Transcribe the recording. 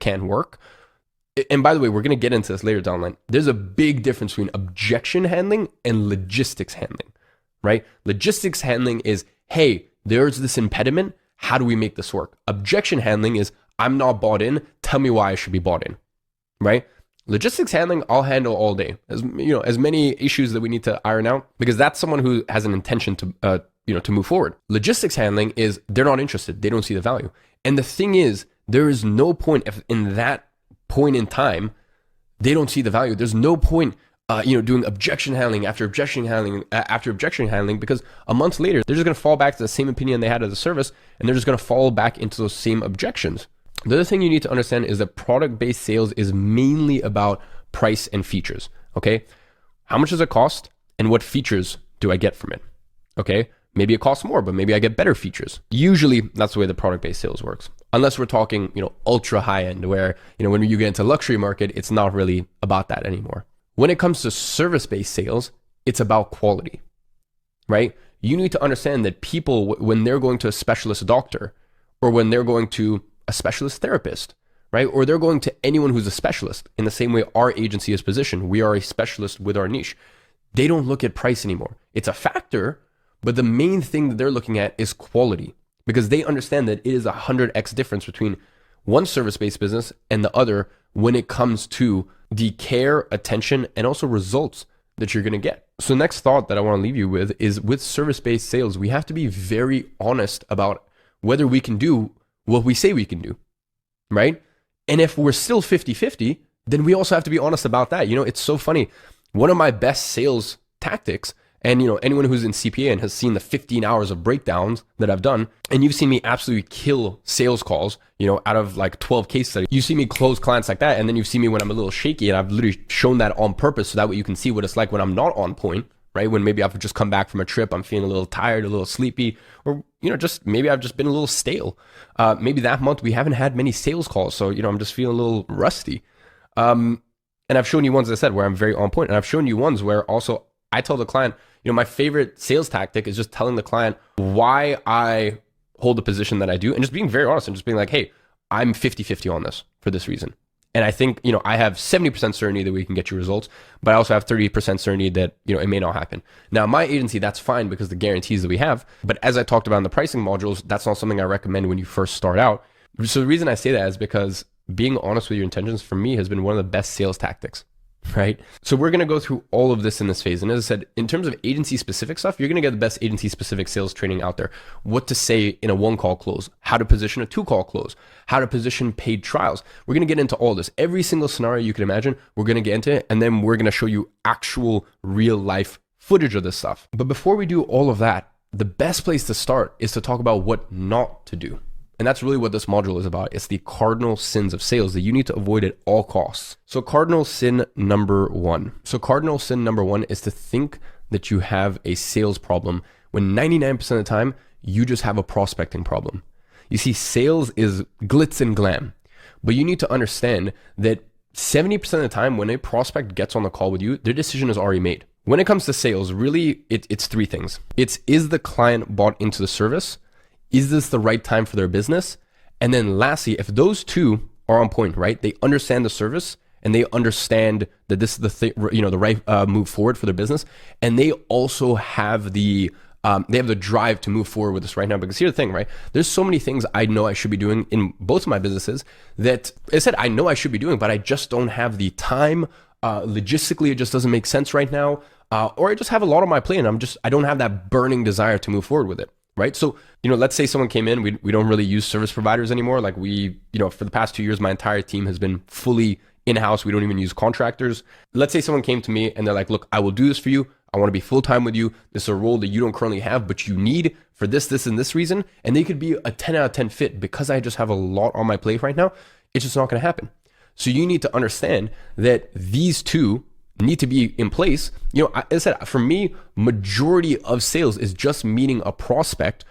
can work. And by the way, we're going to get into this later down the line. There's a big difference between objection handling and logistics handling, right? Logistics handling is, hey, there's this impediment. How do we make this work? Objection handling is, I'm not bought in. Tell me why I should be bought in, right? Logistics handling, I'll handle all day. As many issues that we need to iron out, because that's someone who has an intention to move forward. Logistics handling is, they're not interested. They don't see the value. And the thing is, there is no point if in that point in time, they don't see the value. There's no point, doing objection handling after objection handling after objection handling, because a month later, they're just going to fall back to the same opinion they had of the service, and they're just going to fall back into those same objections. The other thing you need to understand is that product-based sales is mainly about price and features, okay? How much does it cost, and what features do I get from it, okay? Maybe it costs more, but maybe I get better features. Usually, that's the way the product-based sales works. Unless we're talking, ultra high-end, where, when you get into luxury market, it's not really about that anymore. When it comes to service-based sales, it's about quality, right? You need to understand that people, when they're going to a specialist doctor, or when they're going to a specialist therapist, right? Or they're going to anyone who's a specialist, in the same way our agency is positioned. We are a specialist with our niche. They don't look at price anymore. It's a factor, but the main thing that they're looking at is quality, because they understand that it is 100x difference between one service-based business and the other when it comes to the care, attention, and also results that you're going to get. So next thought that I want to leave you with is, with service-based sales, we have to be very honest about whether we can do what we say we can do, right? And if we're still 50-50, then we also have to be honest about that. It's so funny. One of my best sales tactics, and anyone who's in CPA and has seen the 15 hours of breakdowns that I've done, and you've seen me absolutely kill sales calls, out of like 12 case studies. You see me close clients like that, and then you see me when I'm a little shaky, and I've literally shown that on purpose so that way you can see what it's like when I'm not on point, right? When maybe I've just come back from a trip, I'm feeling a little tired, a little sleepy, or just maybe I've just been a little stale. Maybe that month we haven't had many sales calls, so I'm just feeling a little rusty. And I've shown you ones, as I said, where I'm very on point, and I've shown you ones where also I tell the client, my favorite sales tactic is just telling the client why I hold the position that I do, and just being very honest and just being like, hey, I'm 50-50 on this for this reason. And I think, I have 70% certainty that we can get you results, but I also have 30% certainty that, it may not happen. Now, my agency, that's fine because the guarantees that we have, but as I talked about in the pricing modules, that's not something I recommend when you first start out. So the reason I say that is because being honest with your intentions for me has been one of the best sales tactics, right? So we're going to go through all of this in this phase. And as I said, in terms of agency specific stuff, you're going to get the best agency specific sales training out there. What to say in a 1-call close, how to position a 2-call close, how to position paid trials. We're going to get into all this. Every single scenario you can imagine, we're going to get into it. And then we're going to show you actual real life footage of this stuff. But before we do all of that, the best place to start is to talk about what not to do. And that's really what this module is about. It's the cardinal sins of sales that you need to avoid at all costs. So cardinal sin number one. Is to think that you have a sales problem when 99% of the time, you just have a prospecting problem. You see, sales is glitz and glam, but you need to understand that 70% of the time when a prospect gets on the call with you, their decision is already made. When it comes to sales, really, it's 3 things. Is the client bought into the service? Is this the right time for their business? And then lastly, if those 2 are on point, right? They understand the service and they understand that this is the right move forward for their business. And they also have the drive to move forward with this right now. Because here's the thing, right? There's so many things I know I should be doing in both of my businesses that I said, I know I should be doing, but I just don't have the time. Logistically, it just doesn't make sense right now. Or I just have a lot on my plate and I don't have that burning desire to move forward with it. Right. So, let's say someone came in, we don't really use service providers anymore. Like for the past 2 years, my entire team has been fully in-house. We don't even use contractors. Let's say someone came to me and they're like, look, I will do this for you. I want to be full-time with you. This is a role that you don't currently have, but you need for this, and this reason. And they could be a 10 out of 10 fit because I just have a lot on my plate right now. It's just not going to happen. So you need to understand that these 2 need to be in place. As I said, for me, majority of sales is just meeting a prospect